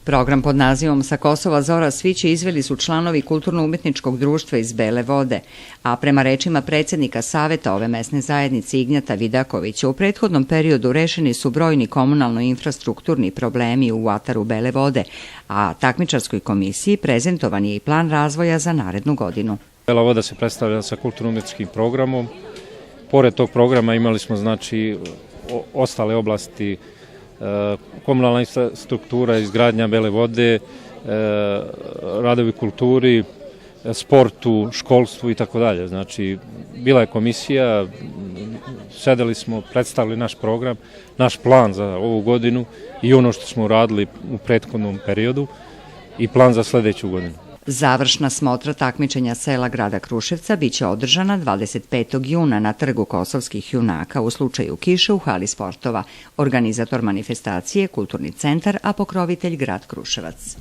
Program pod nazivom Sa Kosova zora sviće izveli su članovi Kulturno-umetničkog društva iz Bele Vode, a prema rečima predsjednika Saveta ove mesne zajednice Ignjata Vidakovića, u prethodnom periodu rešeni su brojni komunalno-infrastrukturni problemi u ataru Bele Vode, a takmičarskoj komisiji prezentovan je i plan razvoja za narednu godinu. Bela Voda se predstavlja sa kulturno-umetničkim programom. Pored tog programa imali smo ostale oblasti, komunalna infrastruktura, izgradnja Bele Vode, radovi kulturi, sportu, školstvu i tako dalje. Znači, bila je komisija, sedeli smo, predstavili naš program, naš plan za ovu godinu i ono što smo uradili u prethodnom periodu i plan za sledeću godinu. Završna smotra takmičenja sela grada Kruševca biće održana 25. juna na Trgu Kosovskih junaka u slučaju kiše u hali sportova. Organizator manifestacije Kulturni centar, a pokrovitelj grad Kruševac.